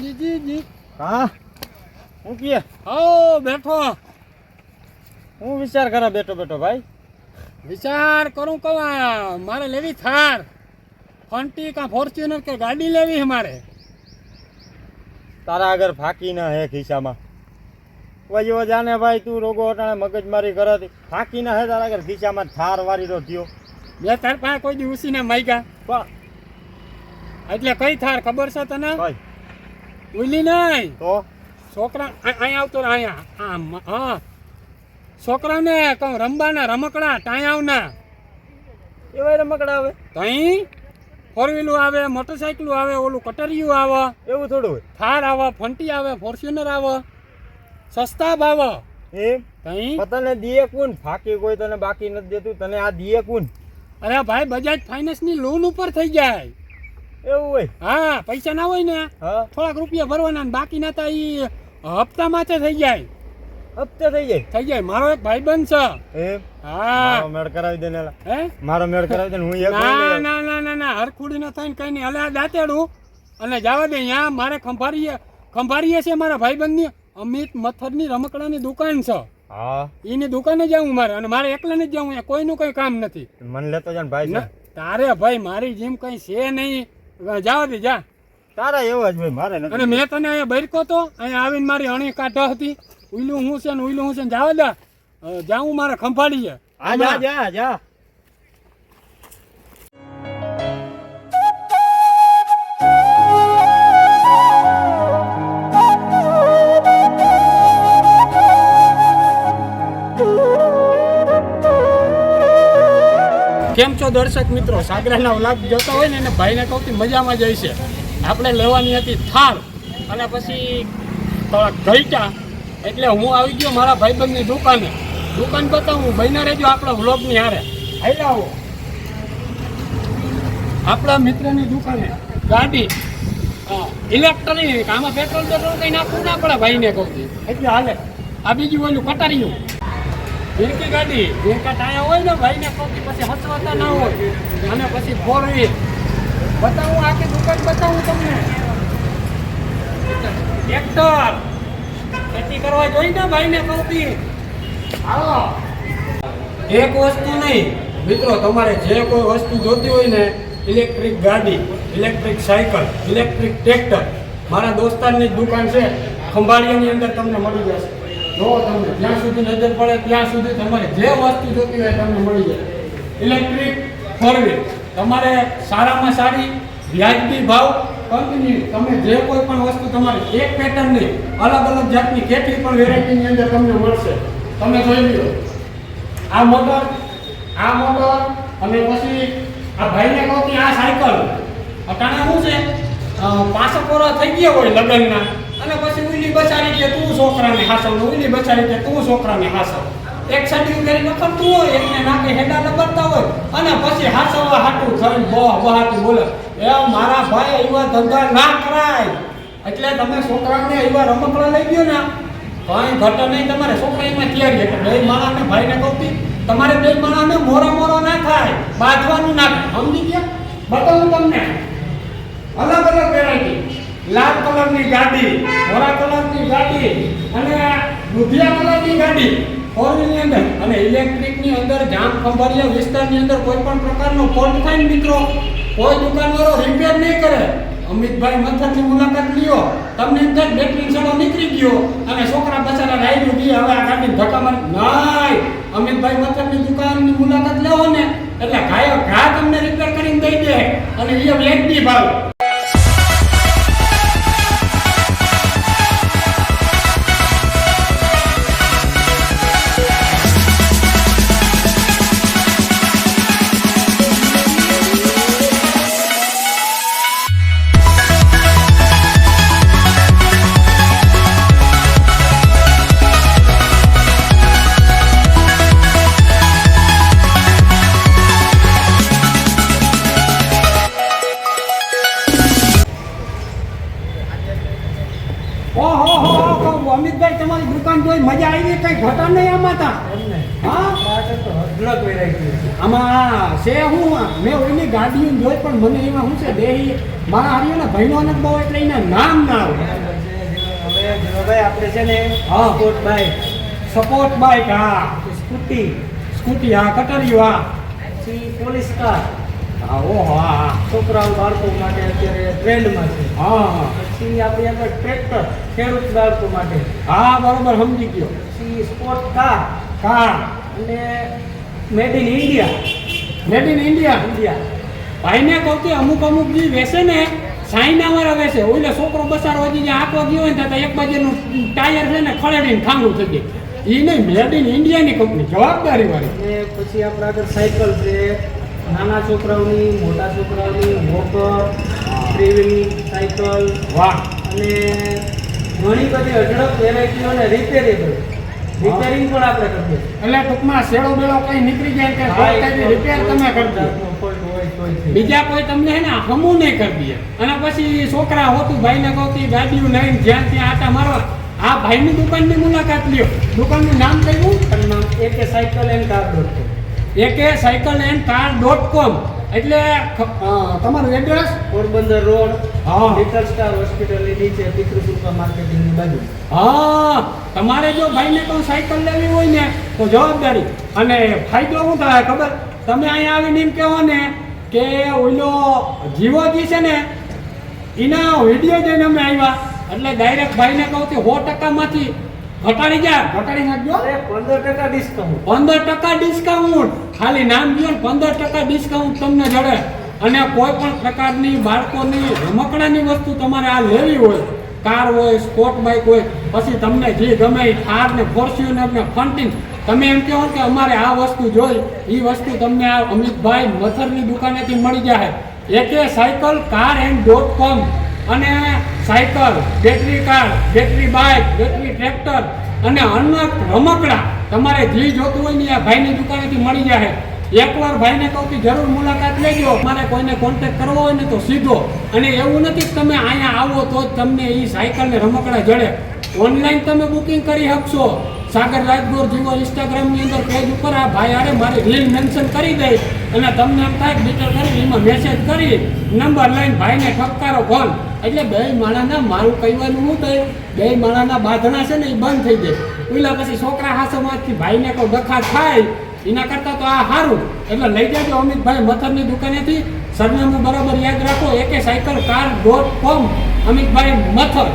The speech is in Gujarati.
જીજી હા હું કે હો બેઠો હું વિચાર કરા બેઠો બેઠો ભાઈ વિચાર કરું કહું મારે લેવી થાર ફંટી કા ફોર્ચ્યુનર કે ગાડી લેવી છે મારે તારા આગળ ફાકી ના હે ખિસ્સામાં વજો જાને ભાઈ તું રોગો અટાણે મગજમારી કરતી ફાકી ના હે તારા આગળ ખિસ્સામાં થાર વારી રો થયો બે તાર પાસે કોઈ દી ઉસીને માગ્યા પણ એટલે કઈ થાર ખબર છે તને ભાઈ ઉલી નહીં તો છોકરા અહીંયા આવતો રહે, અહીંયા આમ હા છોકરાને કહું રમવાના રમકડા ટાયાવના એવા રમકડા આવે તઈ ફોર વ્હીલું આવે, મોટરસાઇકલું આવે, ઓલું કટરિયું આવે, એવું થોડું હોય થાર આવે, ફંટી આવે, ફોર્ચ્યુનર આવે, સસ્તા ભાવ એમ તઈ. તને દીએ કોણ ફાકી કોઈ તને બાકી નથી દેતું તને આ દીએ કોણ અરે ભાઈ બજાજ ફાઇનાન્સ ની લોન ઉપર થઈ જાય એવું હોય હા પૈસા ના હોય ને હા થોડાક રૂપિયા ભરવાના ને બાકી ના તા ઈ હપ્તા માથે થઈ જાય હપ્તે થઈ જાય મારો એક ભાઈબંધ છે એમ હા મારો મેળ કરાવી દે ને એલા. હે મારો મેળ કરાવી દે ને હું એક ના લઈ લઉં. ના ના ના ના હરખુડી ન થઈને કઈ નહીં હલે આ દાંતેડું અને જવા દે અહીંયા મારે ખંભારીએ છે મારા ભાઈબંધની અમિત મથરની રમકડાની દુકાન છે હા એની દુકાને જાઉં મારે અને મારે એકલાને જ જાઉં કોઈનું કઈ કામ નથી મને લેતો જા ને ભાઈ છે. તારે ભાઈ મારી જેમ કઈ છે નહીં જવા દે જા તારા એવો જ ભાઈ મારે અને નથી મેં તને અહીંયા બરકો તો અહીંયા આવીને મારી અણી કાઢ હતી ઉઈલું હું છે ને ઉઈલું હું છે ને જવા દે જાઉં મારે ખંભાળીએ આ જા જા જા કેમ છો દર્શક મિત્રો, સાગરાના વ્લોગ જોતા હોય ને એને ભાઈને કહું મજામાં જાય છે. આપણે લેવાની હતી થાર અને પછી થોડાક ઘઈટા એટલે હું આવી ગયો મારા ભાઈબંધની દુકાન બતાવું ભાઈને રહેજો આપણા વ્લોગની હારે. હાલ આવો આપણા મિત્રની દુકાને ગાડી ઇલેક્ટ્રોનિક આમાં પેટ્રોલ કંઈ નાખવું ના પડે ભાઈને કહું એટલે હાલે. આ બીજું ઓલું કટારીયું ભીરકી ગાડી ભીરકા ટાયા હોય ને ભાઈને કહું પછી હસવાતા ના હોય અને પછી ફોર વ્હીલ બતાવું આખી દુકાન બતાવું તમને. ટ્રેક્ટર ખેતી કરવા જોઈ ને ભાઈને કહું આવો. એક વસ્તુ નહીં મિત્રો, તમારે જે કોઈ વસ્તુ જોતી હોય ને ઇલેક્ટ્રિક ગાડી, ઇલેક્ટ્રિક સાયકલ, ઇલેક્ટ્રિક ટ્રેક્ટર મારા દોસ્તારની જ દુકાન છે ખંભાળિયાની અંદર તમને મળી જશે. જો તમને જ્યાં સુધી નજર પડે ત્યાં સુધી તમારે જે વસ્તુ જોતી હોય તમને મળી જાય. ઇલેક્ટ્રિક ફોર વ્હીલ તમારે સારામાં સારી વ્યાજબી ભાવ કંપની તમે જે કોઈ પણ વસ્તુ તમારે એક પેટર્ન નહીં અલગ અલગ જાતની કેટલી પણ વેરાયટીની અંદર તમને મળશે. તમે જોઈ લો આ મોટર અને પછી આ ભાઈને કહું કે આ સાયકલ અટાણે શું છે 5 વર્ષ થઈ ગયા હોય લગ્નના અને પછી ઉઈલી બચારી કે તું છોકરાને હાસવ ને ઉઈલી બચારી કે તું છોકરાને હાસવ એક સાડી કરી નખરતું હોય એકને નાકે હેડા લબડતા હોય અને પછી હાસવવા હાટું થઈને બહાતું બોલે એ મારા ભાઈ એવા ધંધા ના કરાય. એટલે તમે છોકરાને એવા રમકડા લઈ ગયો ને કઈ ઘટે નહીં. તમારે છોકરા એમાં તૈયારી એટલે બે માણસને ભાઈને કહું તમારે બે માણસને મોરો ના થાય બાંધવાનું ના થાય. સમજી ગયા? બતાવું તમને અલગ અલગ વેરાયટી લાલ કલરની ગાડી, ભોરા કલરની ગાડી અને દુધિયા કલરની ગાડી ફોર વ્હીલની અંદર અને ઇલેક્ટ્રિકની અંદર જામ ખંભાળિયા વિસ્તારની અંદર કોઈ પણ પ્રકારનો ફોલ્ટ થાય ને મિત્રો કોઈ દુકાનવાળો રિપેર નહીં કરે. અમિતભાઈ મથરની મુલાકાત લ્યો તમને એમ થાય બેટરી સડો નીકળી ગયો અને છોકરા બચારા રાયડું ગઈ હવે આ ગાડી ધક્કા મારી નહીં. અમિતભાઈ મથરની દુકાનની મુલાકાત લેવો ને એટલે ઘા તમને રિપેર કરીને દઈ દે અને એ વ્યાજબી ભાવ. અમિતભાઈ તમારી દુકાન જોઈ મજા આવી, કઈ ઘટા નહીં આમાં તા? હા આગળ તો અઢળક વેરાયટી છે. આમાં છે હું મેં ઓઈની ગાડીઓ જોઈ પણ મને એમાં શું છે દેહી મારા હારીઓના ભાઈનો અનંત બહુ એટલે એના નામ ના આવે. હવે જીવાભાઈ આપણે છે ને હા. સ્પોર્ટ બાઇક, સપોર્ટ બાઇક, હા સ્કૂટી, સ્કૂટી, હા કટરીઓ, હા પછી પોલીસ કાર, હા ઓહો હા છોકરાઓ બાળકો માટે અત્યારે ટ્રેન્ડમાં છે. હા પછી આપણી આગળ ટ્રેક્ટર, ખેડૂત બાળકો માટે. હા બરોબર સમજી ગયો. પછી સ્પોર્ટ કાર કાર અને made in India. Made in India. India ભાઈને કહું કે અમુક જે વેસે ને ચાઇના વાળા વેસે ઓલે છોકરો બસારો હજી જે આંકવા ગયો હોય ને તો એક બાજુનું ટાયર છે ને ખળેડીને ખાંગું થઈ જાય. એ નહીં, મેડ ઇન ઇન્ડિયાની કંપની જવાબદારી વાળી. અને પછી આપણા આગળ સાયકલ છે, નાના છોકરાઓની, મોટા છોકરાઓની, વોકર, ટ્રેવિંગ સાયકલ વાહ. અને ઘણી બધી અઢળક વેરાયટીઓ અને રિપેરિંગ પણ આપણે કરીએ. એટલે ટૂંકમાં શેડો બેડો કઈ નીકળી જાય કે રિપેર તમે કરી દો. ફોલ્ટ હોય તોય છે. બીજા કોઈ તમને હે ને હમું નહીં કરી દે. અને પછી છોકરા હોતું ભાઈને કહું કે ગાડીઓ લઈને જ્યાં ત્યાં આટા મારવા આ ભાઈની દુકાનની મુલાકાત લ્યો. દુકાનનું નામ કયું? એક cycle and car .com. AK-cycle-and-car.com. એટલે તમારું એડ્રેસ? પોરબંદર રોડ, હા. લિટલ સ્ટાર હોસ્પિટલની નીચે પિતૃસુપર માર્કેટિંગની બાજુ. હા, તમારે જો ભાઈને કોઈ સાયકલ લેવી હોય ને તો જવાબદારી. અને ફાયદો શું થાય ખબર? તમે અહીંયા આવીને એમ કહેવો ને કે ઓલો જીવોજી છે ને એના વિડીયો જોઈને અમે આવ્યા એટલે ડાયરેક્ટ ભાઈને કહું કે 100% માંથી ઘટાડી નાખજો. અરે 15% ડિસ્કાઉન્ટ. 15% ડિસ્કાઉન્ટ. ખાલી નામ દો ને 15% ડિસ્કાઉન્ટ તમને જડે. અને કોઈ પણ પ્રકારની બાળકોની રમકડાની વસ્તુ તમારે આ લેવી હોય, કાર હોય, સ્પોર્ટ બાઇક હોય, પછી તમને જે ગમે એ થાર ને ફોર્ચ્યુનર ને ફન્ટિંગ, તમે એમ કહો કે અમારે આ વસ્તુ જોઈ, એ વસ્તુ તમને આ અમિતભાઈ મથરની દુકાનેથી મળી જાય. AK-cycle-car-and.com. અને cycle, battery car, battery bike, battery tractor અને અન્ય રમકડા તમારે જે જોતું હોય ને આ ભાઈની દુકાનેથી મળી જાય. એકવાર ભાઈને કહું કે જરૂર મુલાકાત લેજો. મારે કોઈને કોન્ટેક્ટ કરવો હોય ને તો સીધો. અને એવું નથી કે તમે અહીંયા આવો તો જ તમને એ સાયકલ ને રમકડા જડે. ઓનલાઈન તમે બુકિંગ કરી શકશો. સાગર રાજગોર જેવો ઇન્સ્ટાગ્રામની અંદર પેજ ઉપર આ ભાઈ આરે મારી રીલ મેન્શન કરી દે અને તમને એમ થાય ડિટેલ કરી એમાં મેસેજ કરી નંબર લઈને ભાઈને ઠપકારો ફોન. એટલે બે માણાના મારું કહેવાનું શું થાય, બે માણાના બાંધણા છે ને એ બંધ થઈ જાય. પેલા પછી છોકરા હાસોમાંથી ભાઈને કોઈ ડખા થાય એના કરતાં તો આ સારું. એટલે લઈ જાજો અમિતભાઈ મથરની દુકાનેથી. સરનામું બરાબર યાદ રાખો, AK-cycle-car.com, અમિતભાઈ મથર.